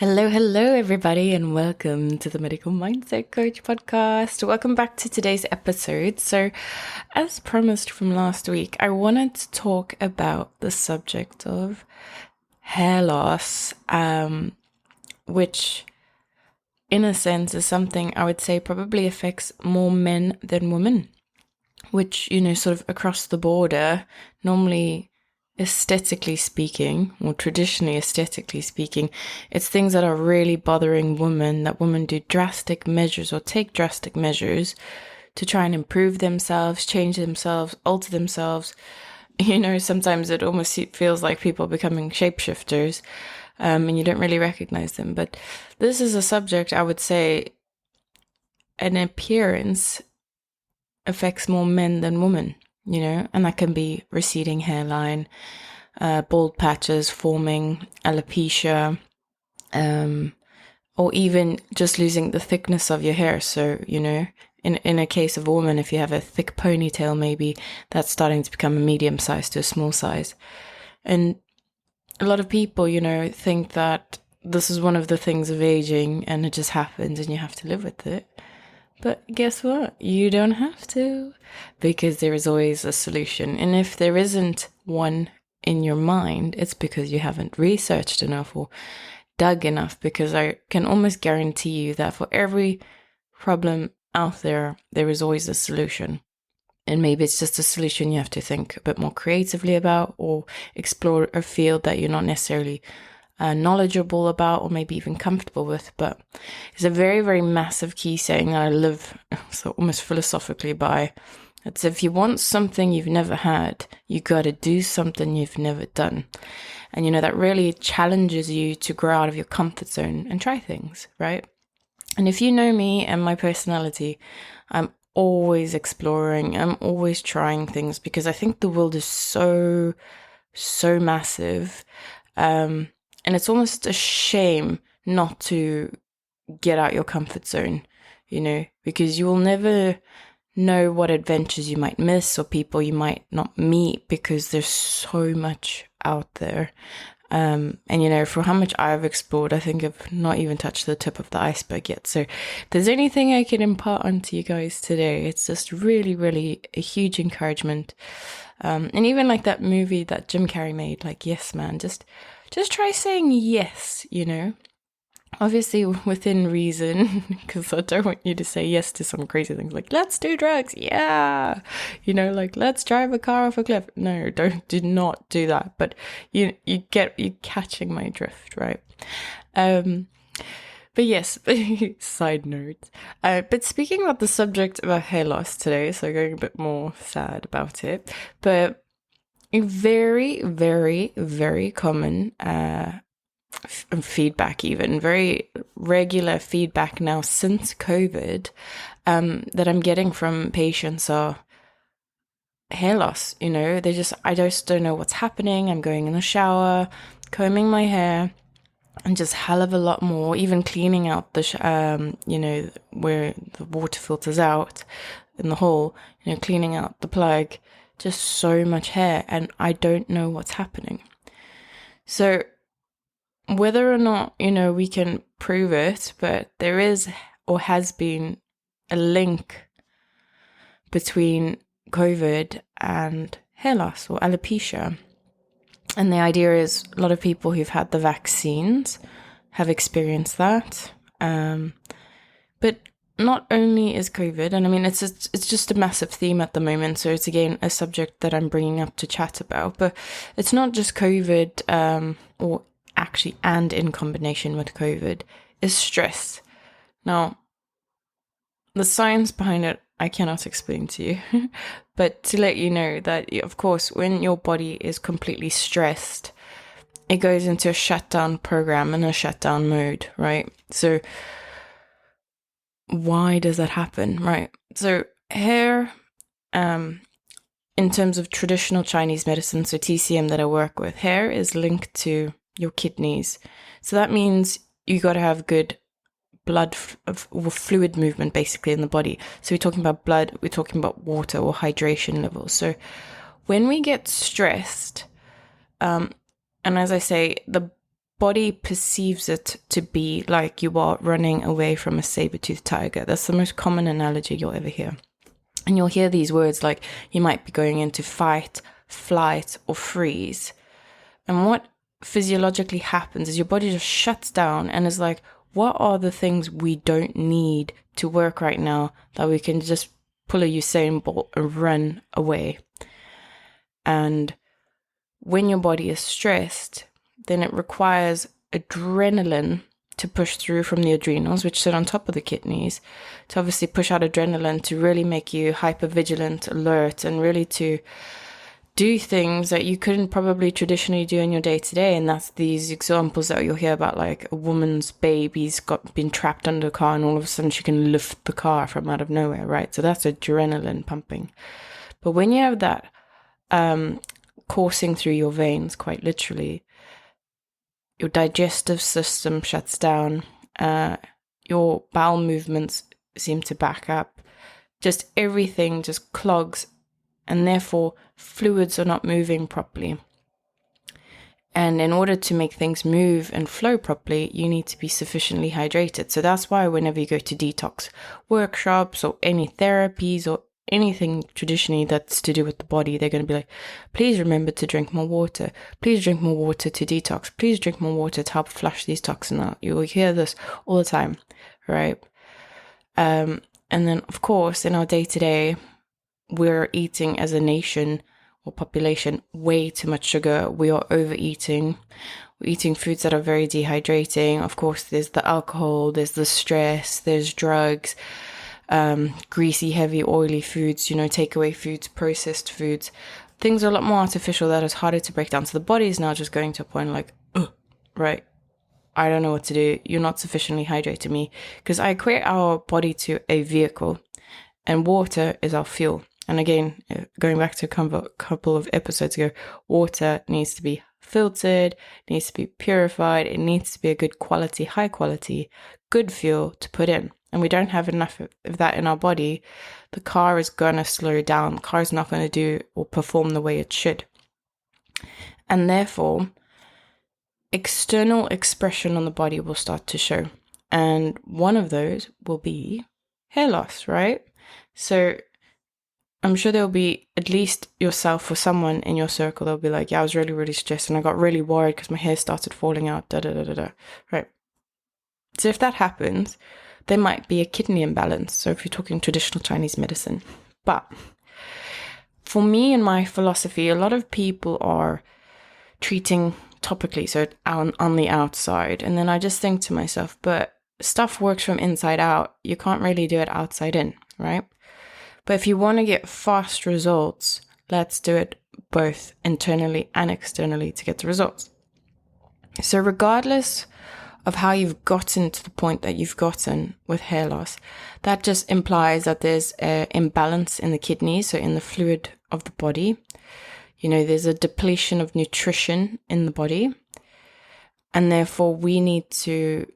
Hello, everybody, and welcome to the Medical Mindset Coach podcast. Welcome back to today's episode. So, as promised from last week, I wanted to talk about the subject of hair loss, which, in a sense, is something I would say probably affects more men than women, which, sort of across the border, normally aesthetically speaking, or traditionally aesthetically speaking, it's things that are really bothering women, that women do drastic measures or take drastic measures to try and improve themselves, change themselves, alter themselves. Sometimes it almost feels like people becoming shapeshifters, and you don't really recognize them. But this is a subject, I would say, an appearance affects more men than women. And that can be receding hairline, bald patches forming, alopecia, or even just losing the thickness of your hair. So, in a case of a woman, if you have a thick ponytail, maybe that's starting to become a medium size to a small size. And a lot of people, think that this is one of the things of aging and it just happens and you have to live with it. But guess what? You don't have to, because there is always a solution. And if there isn't one in your mind, it's because you haven't researched enough or dug enough, because I can almost guarantee you that for every problem out there, there is always a solution. And maybe it's just a solution you have to think a bit more creatively about, or explore a field that you're not necessarily knowledgeable about, or maybe even comfortable with. But it's a very, very massive key saying that I live so almost philosophically by. It's if you want something you've never had, you got to do something you've never done. And that really challenges you to grow out of your comfort zone and try things, right? And if you know me and my personality, I'm always exploring, I'm always trying things, because I think the world is so massive. And it's almost a shame not to get out your comfort zone, because you will never know what adventures you might miss or people you might not meet, because there's so much out there. And, for how much I've explored, I think I've not even touched the tip of the iceberg yet. So if there's anything I can impart onto you guys today, it's just really, really a huge encouragement. And even like that movie that Jim Carrey made, like, Yes Man, just try saying yes, obviously within reason, because I don't want you to say yes to some crazy things like, let's do drugs. Yeah. Like, let's drive a car off a cliff. No, do not do that. But you catching my drift, right? But yes, side note. But speaking about the subject about hair loss today, so going a bit more sad about it, but a very, very, very common feedback, even very regular feedback now since COVID, that I'm getting from patients are hair loss. I just don't know what's happening. I'm going in the shower, combing my hair, and just hell of a lot more, even cleaning out the, where the water filters out in the hole, cleaning out the plug, just so much hair, and I don't know what's happening. So whether or not, we can prove it, but there is or has been a link between COVID and hair loss or alopecia. And the idea is a lot of people who've had the vaccines have experienced that. But not only is COVID, and I mean, it's just a massive theme at the moment. So it's again a subject that I'm bringing up to chat about, but it's not just COVID, or actually, and in combination with COVID, is stress. Now, the science behind it, I cannot explain to you, but to let you know that, of course, when your body is completely stressed, it goes into a shutdown program and a shutdown mode, right? So why does that happen, right? So hair, in terms of traditional Chinese medicine, so TCM that I work with, hair is linked to your kidneys. So that means you got to have good blood or fluid movement basically in the body. So we're talking about blood, we're talking about water or hydration levels. So when we get stressed, and as I say, the body perceives it to be like you are running away from a saber-toothed tiger. That's the most common analogy you'll ever hear. And you'll hear these words like you might be going into fight, flight, or freeze. And what physiologically happens is your body just shuts down and is like, what are the things we don't need to work right now that we can just pull a Usain Bolt and run away? And when your body is stressed, then it requires adrenaline to push through from the adrenals, which sit on top of the kidneys, to obviously push out adrenaline to really make you hypervigilant, alert, and really to do things that you couldn't probably traditionally do in your day-to-day. And that's these examples that you'll hear about, like a woman's baby's been trapped under a car and all of a sudden she can lift the car from out of nowhere, right? So that's adrenaline pumping. But when you have that coursing through your veins, quite literally, your digestive system shuts down, your bowel movements seem to back up, just everything just clogs, and therefore fluids are not moving properly. And in order to make things move and flow properly, you need to be sufficiently hydrated. So that's why whenever you go to detox workshops or any therapies or anything traditionally that's to do with the body, they're going to be like, please remember to drink more water. Please drink more water to detox. Please drink more water to help flush these toxins out. You will hear this all the time, right? And then, of course, in our day-to-day, we're eating as a nation or population way too much sugar. We are overeating. We're eating foods that are very dehydrating. Of course, there's the alcohol, there's the stress, there's drugs, greasy, heavy, oily foods, takeaway foods, processed foods. Things are a lot more artificial that is harder to break down. So the body is now just going to a point like, right, I don't know what to do. You're not sufficiently hydrating me. Because I equate our body to a vehicle and water is our fuel. And again, going back to a couple of episodes ago, water needs to be filtered, needs to be purified. It needs to be a good quality, high quality, good fuel to put in. And we don't have enough of that in our body. The car is going to slow down. The car is not going to do or perform the way it should. And therefore, external expression on the body will start to show. And one of those will be hair loss, right? So I'm sure there'll be at least yourself or someone in your circle that'll be like, yeah, I was really, really stressed and I got really worried because my hair started falling out, right? So if that happens, there might be a kidney imbalance. So if you're talking traditional Chinese medicine. But for me and my philosophy, a lot of people are treating topically, so on the outside. And then I just think to myself, but stuff works from inside out. You can't really do it outside in, right? But if you want to get fast results, let's do it both internally and externally to get the results. So regardless of how you've gotten to the point that you've gotten with hair loss, that just implies that there's an imbalance in the kidneys, so in the fluid of the body. There's a depletion of nutrition in the body, and therefore we need to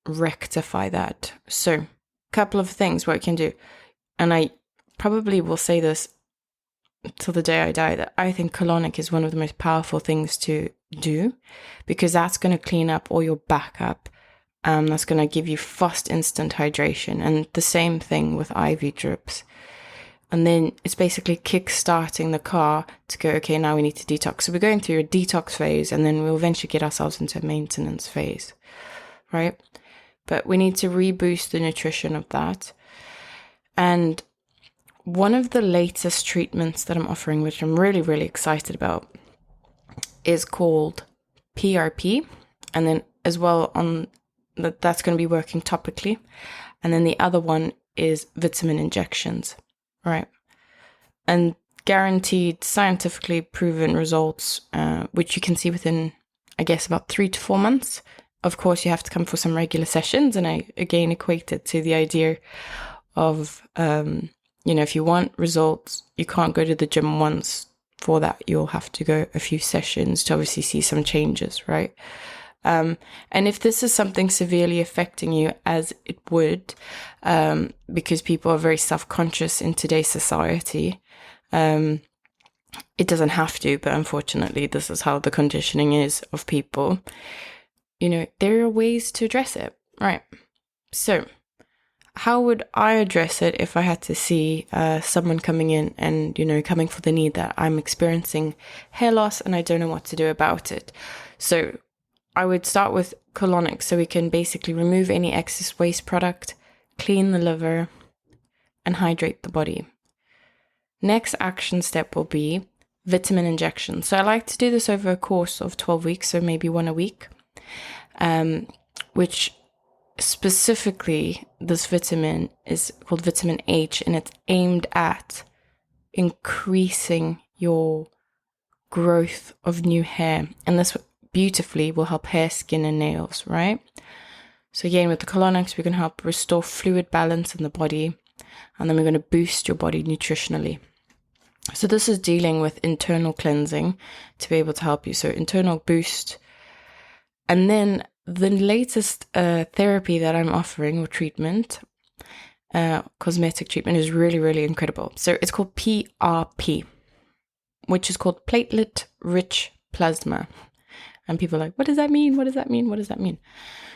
rectify that. So a couple of things what you can do, and I probably will say this till the day I die, that I think colonic is one of the most powerful things to do, because that's going to clean up all your backup. That's going to give you fast, instant hydration. And the same thing with IV drips. And then it's basically kick-starting the car to go, okay, now we need to detox. So we're going through a detox phase, and then we'll eventually get ourselves into a maintenance phase, right? But we need to reboost the nutrition of that. And one of the latest treatments that I'm offering, which I'm really, really excited about, is called PRP. And then as well that's going to be working topically. And then the other one is vitamin injections, right? And guaranteed, scientifically proven results, which you can see within, I guess, about 3 to 4 months. Of course, you have to come for some regular sessions. And I, again, equate it to the idea of, if you want results, you can't go to the gym once. For that, you'll have to go a few sessions to obviously see some changes, right? And if this is something severely affecting you, as it would, because people are very self-conscious in today's society, it doesn't have to, but unfortunately, this is how the conditioning is of people. there are ways to address it, right? So how would I address it if I had to see someone coming in and, coming for the need that I'm experiencing hair loss and I don't know what to do about it? So I would start with colonics, so we can basically remove any excess waste product, clean the liver, and hydrate the body. Next action step will be vitamin injection. So I like to do this over a course of 12 weeks, so maybe one a week, which specifically this vitamin is called vitamin H, and it's aimed at increasing your growth of new hair. And this beautifully will help hair, skin, and nails, right? So again, with the colonics, we can help restore fluid balance in the body, and then we're going to boost your body nutritionally. So this is dealing with internal cleansing to be able to help you. So internal boost. And then the latest therapy that I'm offering, or treatment, cosmetic treatment, is really, really incredible. So it's called PRP, which is called platelet-rich plasma. And people are like, what does that mean? What does that mean? What does that mean?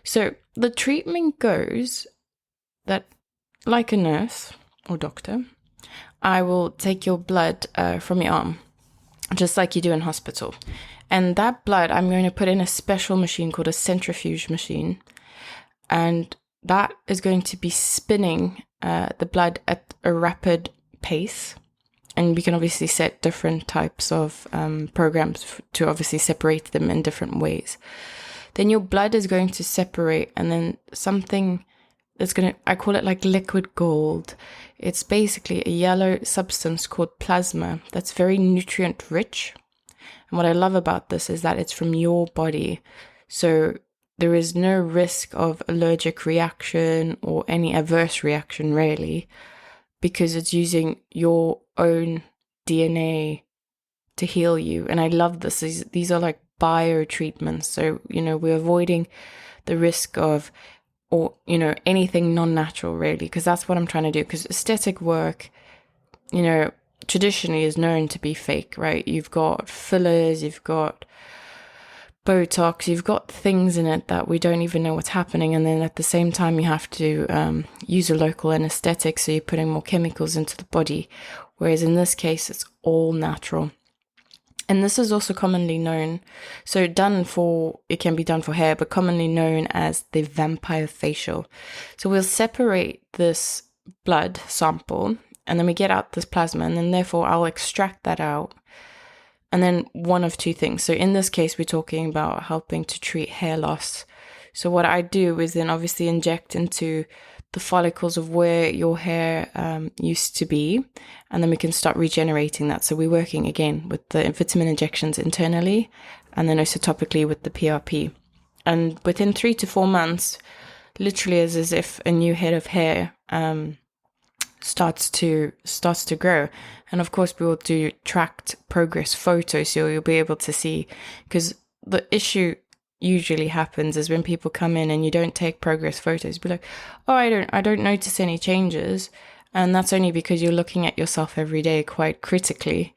So the treatment goes that, like a nurse or doctor, I will take your blood from your arm, just like you do in hospital. And that blood, I'm going to put in a special machine called a centrifuge machine. And that is going to be spinning the blood at a rapid pace. And we can obviously set different types of programs to obviously separate them in different ways. Then your blood is going to separate, and then something that's I call it like liquid gold. It's basically a yellow substance called plasma that's very nutrient rich. And what I love about this is that it's from your body. So there is no risk of allergic reaction or any adverse reaction really, because it's using your own DNA to heal you. And I love this. These are like bio treatments. So, we're avoiding the risk of, or, anything non-natural really, because that's what I'm trying to do. Because aesthetic work, traditionally is known to be fake, right? You've got fillers, you've got Botox, you've got things in it that we don't even know what's happening. And then at the same time, you have to use a local anesthetic. So you're putting more chemicals into the body. Whereas in this case, it's all natural. And this is also commonly known, so it can be done for hair, but commonly known as the vampire facial. So we'll separate this blood sample, and then we get out this plasma, and then therefore I'll extract that out. And then one of two things. So in this case, we're talking about helping to treat hair loss. So what I do is then obviously inject into the follicles of where your hair used to be, and then we can start regenerating that. So we're working again with the vitamin injections internally, and then also topically with the PRP. And within 3 to 4 months, literally as if a new head of hair starts to grow. And of course, we will do tracked progress photos, so you'll be able to see, because the issue usually happens is when people come in and you don't take progress photos, be like, oh, I don't notice any changes. And that's only because you're looking at yourself every day quite critically.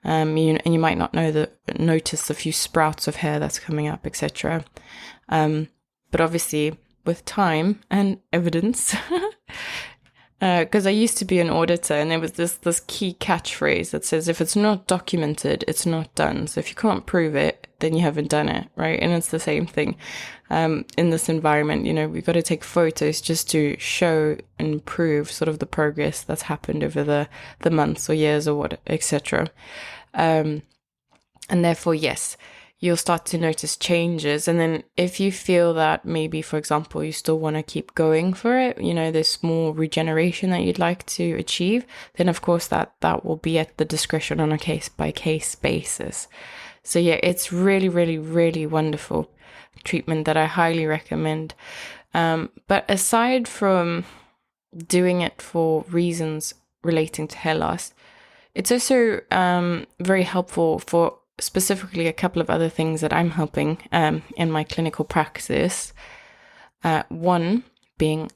And you might not notice the few sprouts of hair that's coming up, etc. But obviously with time and evidence, because I used to be an auditor, and there was this key catchphrase that says, if it's not documented, it's not done. So if you can't prove it, then you haven't done it, right? And it's the same thing in this environment. We've got to take photos just to show and prove sort of the progress that's happened over the months or years or what, etc. And therefore, yes, you'll start to notice changes. And then if you feel that maybe, for example, you still want to keep going for it, there's more regeneration that you'd like to achieve, then of course that will be at the discretion on a case by case basis. So yeah, it's really, really, really wonderful treatment that I highly recommend. But aside from doing it for reasons relating to hair loss, it's also very helpful for specifically a couple of other things that I'm helping in my clinical practice. One being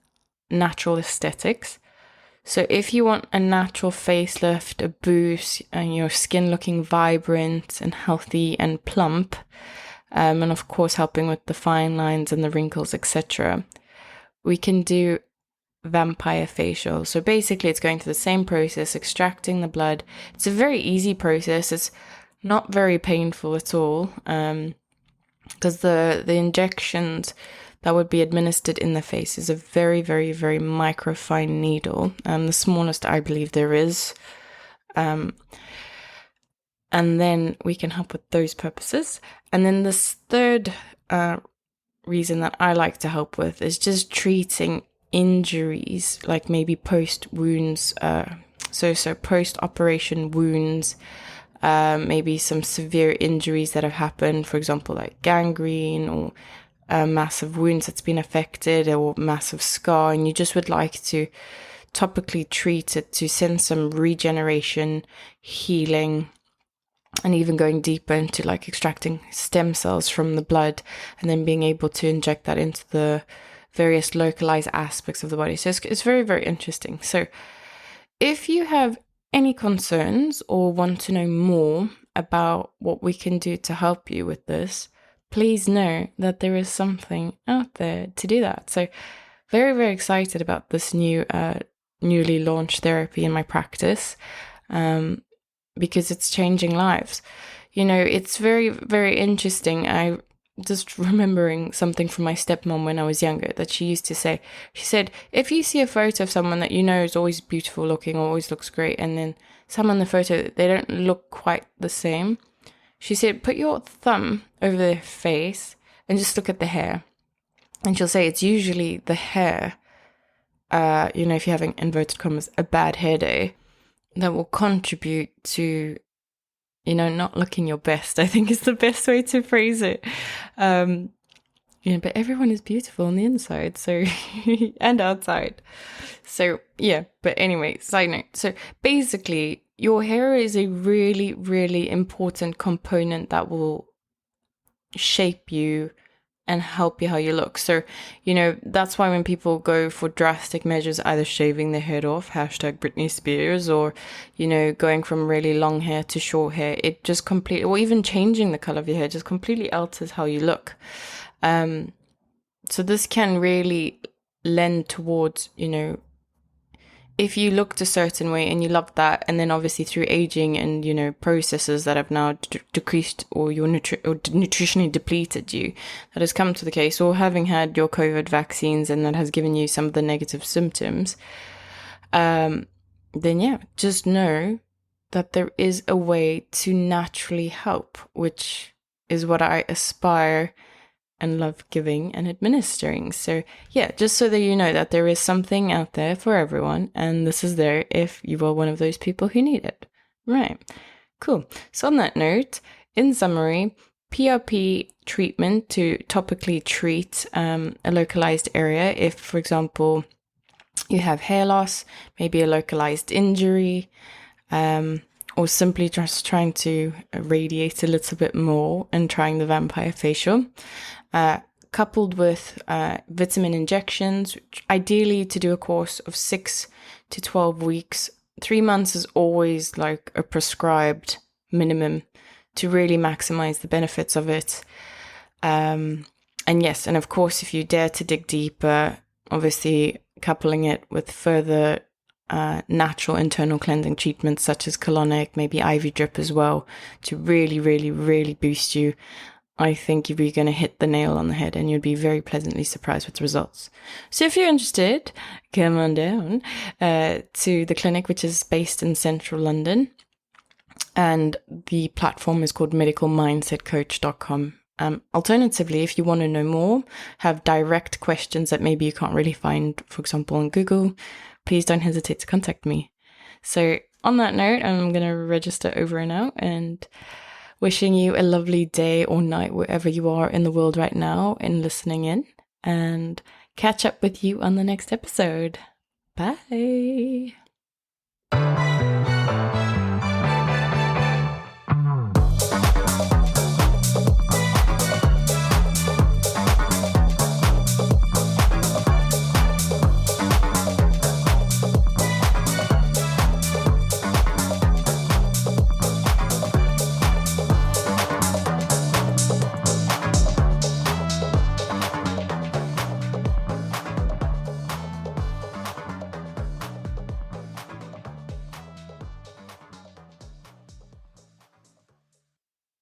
natural aesthetics. So if you want a natural facelift, a boost, and your skin looking vibrant and healthy and plump, and of course helping with the fine lines and the wrinkles, etc. We can do vampire facial. So basically it's going through the same process, extracting the blood. It's a very easy process. It's not very painful at all, because the injections that would be administered in the face is a very, very, very microfine needle, the smallest I believe there is. And then we can help with those purposes. And then this third reason that I like to help with is just treating injuries, like maybe post wounds, so post-operation wounds, maybe some severe injuries that have happened, for example, like gangrene or massive wounds that's been affected or massive scar, and you just would like to topically treat it to send some regeneration, healing, and even going deeper into like extracting stem cells from the blood and then being able to inject that into the various localized aspects of the body. So it's very, very interesting. So if you have any concerns or want to know more about what we can do to help you with this, please know that there is something out there to do that. So very, very excited about this newly launched therapy in my practice, because it's changing lives. It's very, very interesting. I just remembering something from my stepmom when I was younger that she used to say. She said, if you see a photo of someone that you know is always beautiful looking, always looks great, and then someone in the photo, they don't look quite the same, she said, put your thumb over their face and just look at the hair. And she'll say it's usually the hair, if you're having, inverted commas, a bad hair day, that will contribute to, not looking your best, I think is the best way to phrase it. But everyone is beautiful on the inside, so, and outside. So, yeah, but anyway, side note. So basically, your hair is a really, really important component that will shape you and help you how you look. So, that's why when people go for drastic measures, either shaving their head off, hashtag Britney Spears, or, going from really long hair to short hair, it just completely, or even changing the color of your hair, just completely alters how you look. So this can really lend towards, if you looked a certain way and you loved that, and then obviously through aging and, processes that have now decreased or you're nutritionally depleted you, that has come to the case, or having had your COVID vaccines and that has given you some of the negative symptoms, then yeah, just know that there is a way to naturally help, which is what I aspire and love giving and administering. So yeah, just so that you know that there is something out there for everyone, and this is there if you are one of those people who need it. Right, cool. So on that note, in summary, PRP treatment to topically treat a localized area. If, for example, you have hair loss, maybe a localized injury, or simply just trying to radiate a little bit more and trying the vampire facial, coupled with vitamin injections, ideally to do a course of 6 to 12 weeks. 3 months is always like a prescribed minimum to really maximize the benefits of it. And yes, and of course, if you dare to dig deeper, obviously coupling it with further natural internal cleansing treatments such as colonic, maybe IV drip as well, to really, really, really boost you. I think you're going to hit the nail on the head and you'll be very pleasantly surprised with the results. So if you're interested, come on down to the clinic, which is based in central London. And the platform is called medicalmindsetcoach.com. Alternatively, if you want to know more, have direct questions that maybe you can't really find, for example, on Google, please don't hesitate to contact me. So on that note, I'm going to register over and out, and wishing you a lovely day or night wherever you are in the world right now and listening in, and catch up with you on the next episode. Bye.